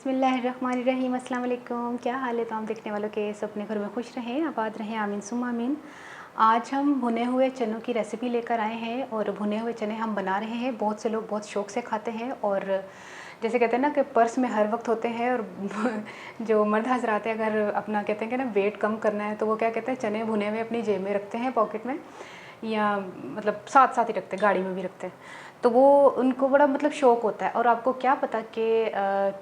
बिस्मिल्लाहिर्रहमानिर्रहीम, अस्सलाम वालेकुम। क्या हाल है तमाम देखने वालों के, सब अपने घर में खुश रहें, आबाद रहें, आमीन सुम्मा आमीन। आज हम भुने हुए चनों की रेसिपी लेकर आए हैं और भुने हुए चने हम बना रहे हैं। बहुत से लोग बहुत शौक़ से खाते हैं और जैसे कहते हैं ना कि पर्स में हर वक्त होते हैं। और जो मर्द हज़रात हैं, अगर अपना कहते हैं कि ना वेट कम करना है तो वो क्या कहते हैं, चने भुने हुए अपनी जेब में रखते हैं, पॉकेट में, या मतलब साथ साथ ही रखते हैं, गाड़ी में भी रखते हैं। तो वो उनको बड़ा मतलब शौक़ होता है। और आपको क्या पता कि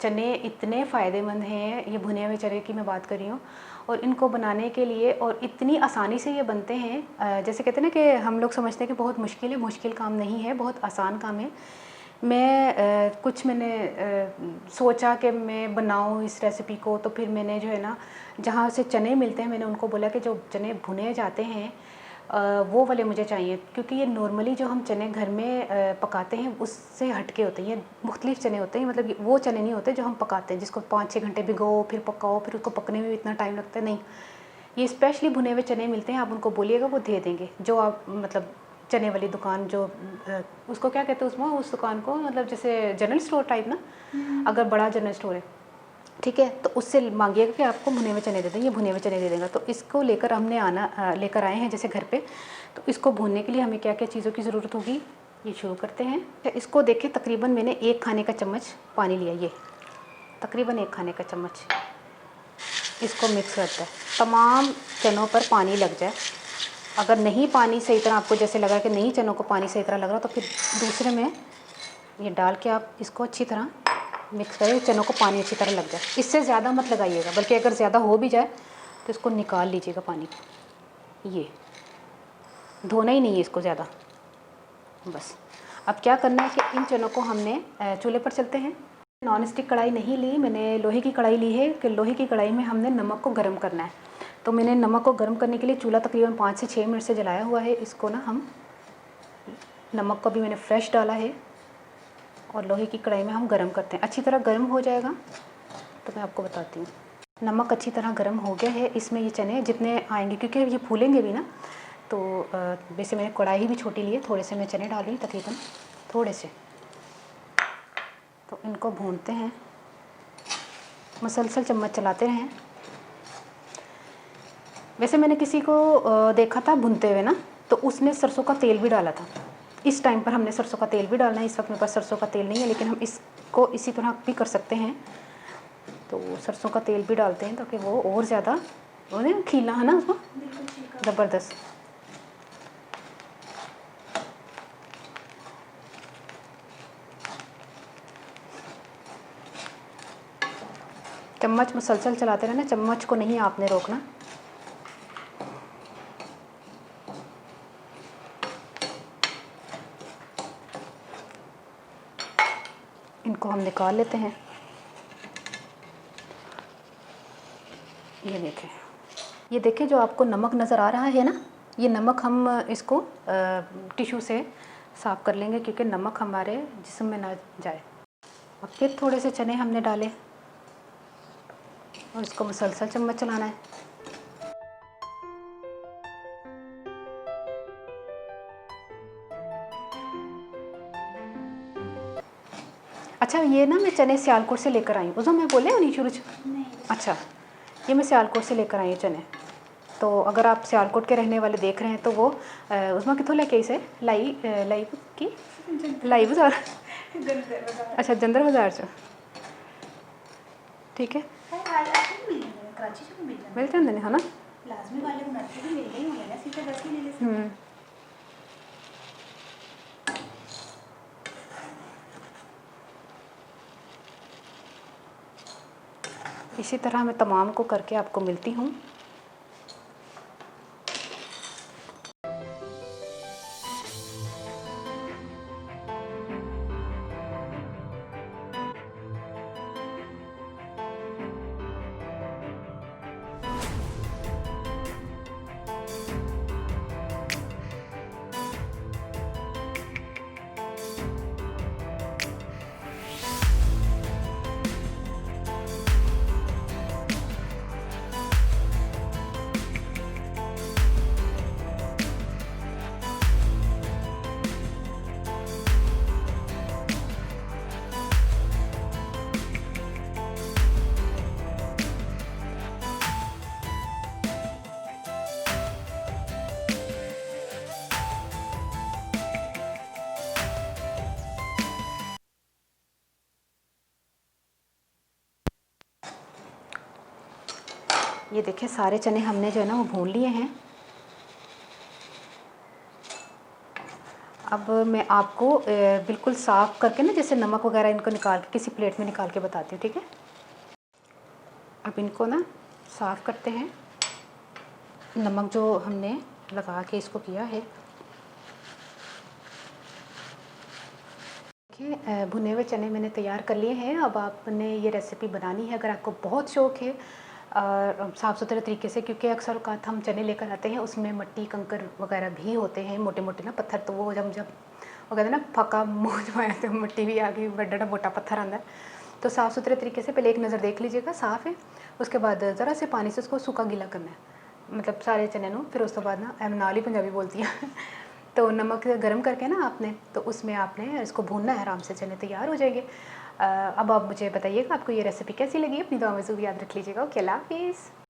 चने इतने फ़ायदेमंद हैं, ये भुने हुए चने की मैं बात कर रही हूँ, और इनको बनाने के लिए और इतनी आसानी से ये बनते हैं। जैसे कहते हैं ना कि हम लोग समझते हैं कि बहुत मुश्किल है, मुश्किल काम नहीं है, बहुत आसान काम है। मैंने सोचा कि मैं बनाऊँ इस रेसिपी को, तो फिर मैंने जो है ना, जहाँ से चने मिलते हैं, मैंने उनको बोला कि जो चने भुने जाते हैं वो वाले मुझे चाहिए, क्योंकि ये नॉर्मली जो हम चने घर में पकाते हैं उससे हटके होते हैं। ये मुख्तलिफ चने होते हैं, मतलब वो चने नहीं होते जो हम पकाते हैं, जिसको 5-6 घंटे भिगो फिर पकाओ, फिर उसको पकने में भी इतना टाइम लगता है। नहीं, ये स्पेशली भुने हुए चने मिलते हैं। आप उनको बोलिएगा, वो दे देंगे। जो आप मतलब चने वाली दुकान, जो उसको क्या कहते हैं, उसमें उस दुकान को मतलब जैसे जनरल स्टोर टाइप ना, अगर बड़ा जनरल स्टोर है, ठीक है, तो उससे मांगिएगा कि आपको भुने हुए चने दे दें, ये भुने हुए चने दे देगा। तो इसको लेकर लेकर आए हैं जैसे घर पे। तो इसको भूनने के लिए हमें क्या क्या चीज़ों की ज़रूरत होगी, ये शुरू करते हैं। इसको देखें, तकरीबन मैंने 1 खाने का चम्मच पानी लिया, ये तकरीबन 1 खाने का चम्मच। इसको मिक्स करता है, तमाम चनों पर पानी लग जाए। अगर नहीं पानी सही तरह आपको जैसे लगा कि नहीं चनों को पानी सही तरह लग रहा, तो फिर दूसरे में ये डाल के आप इसको अच्छी तरह मिक्स करें, चनों को पानी अच्छी तरह लग जाए। इससे ज़्यादा मत लगाइएगा, बल्कि अगर ज़्यादा हो भी जाए तो इसको निकाल लीजिएगा पानी को। ये धोना ही नहीं है इसको ज़्यादा, बस। अब क्या करना है कि इन चनों को हमने चूल्हे पर चलते हैं। नॉन स्टिक कढ़ाई नहीं ली, मैंने लोहे की कढ़ाई ली है कि लोहे की कढ़ाई में हमने नमक को गर्म करना है। तो मैंने नमक को गर्म करने के लिए चूल्हा तकरीबन 5 से 6 मिनट से जलाया हुआ है। इसको ना हम नमक को भी मैंने फ्रेश डाला है और लोहे की कढ़ाई में हम गर्म करते हैं। अच्छी तरह गर्म हो जाएगा तो मैं आपको बताती हूँ। नमक अच्छी तरह गर्म हो गया है। इसमें ये चने जितने आएंगे, क्योंकि ये फूलेंगे भी ना, तो वैसे मैंने कढ़ाई भी छोटी ली है, थोड़े से मैं चने डाली, तकरीबन थोड़े से। तो इनको भूनते हैं, मसलसल चम्मच चलाते रहें। वैसे मैंने किसी को देखा था भुनते हुए ना, तो उसने सरसों का तेल भी डाला था। इस टाइम पर हमने सरसों का तेल भी डालना है। इस वक्त मेरे पास सरसों का तेल नहीं है, लेकिन हम इसको इसी तरह भी कर सकते हैं। तो सरसों का तेल भी डालते हैं ताकि वो और ज़्यादा खीला है ना उसको, ज़बरदस्त। चम्मच मुसलसल चलाते रहना, चम्मच को नहीं आपने रोकना। इनको हम निकाल लेते हैं। ये देखें जो आपको नमक नज़र आ रहा है ना, ये नमक हम इसको टिश्यू से साफ़ कर लेंगे, क्योंकि नमक हमारे जिस्म में ना जाए। अब फिर थोड़े से चने हमने डाले और इसको मुसलसल चम्मच चलाना है। अच्छा, ये ना मैं चने सियालकोट से लेकर आई हूँ, उसमें मैं बोले नहीं शुरू नहीं। अच्छा, ये मैं सियालकोट से लेकर आई हूँ चने। तो अगर आप सियालकोट के रहने वाले देख रहे हैं तो वो उसमें कितों लेके इसे लाई बाज़ार अच्छा, जंदर बाज़ार से, ठीक है, मिलते हैं है ना। इसी तरह मैं तमाम को करके आपको मिलती हूँ। ये देखिए सारे चने हमने जो है ना वो भून लिए हैं। अब मैं आपको बिल्कुल साफ़ करके ना जैसे नमक वगैरह इनको निकाल के किसी प्लेट में निकाल के बताती हूँ, ठीक है। अब इनको ना साफ़ करते हैं, नमक जो हमने लगा के इसको किया है। देखिए भुने हुए चने मैंने तैयार कर लिए हैं। अब आपने ये रेसिपी बनानी है अगर आपको बहुत शौक़ है साफ़ सुथरे तरीके से, क्योंकि अक्सर औक़ात हम चने लेकर आते हैं उसमें मिट्टी कंकड़ वगैरह भी होते हैं, मोटे मोटे ना पत्थर। तो वो जब वो कहते हैं ना पका मुँह जमाया तो मिट्टी भी आ गई, बड़ा मोटा पत्थर आंदा है। तो साफ़ सुथरे तरीके से पहले एक नज़र देख लीजिएगा साफ़ है। उसके बाद ज़रा से पानी से उसको सूखा गीला करना है, मतलब सारे चने नू। फिर उस तो बाद ना नाल ही पंजाबी बोलती है तो नमक गर्म करके ना आपने, तो उसमें आपने इसको भूनना है आराम से, चने तैयार हो जाएंगे। अब आप मुझे बताइएगा आपको ये रेसिपी कैसी लगी। अपनी दुआ में ज़रूर याद रख लीजिएगा। ओके, अल्लाह हाफ़िज़।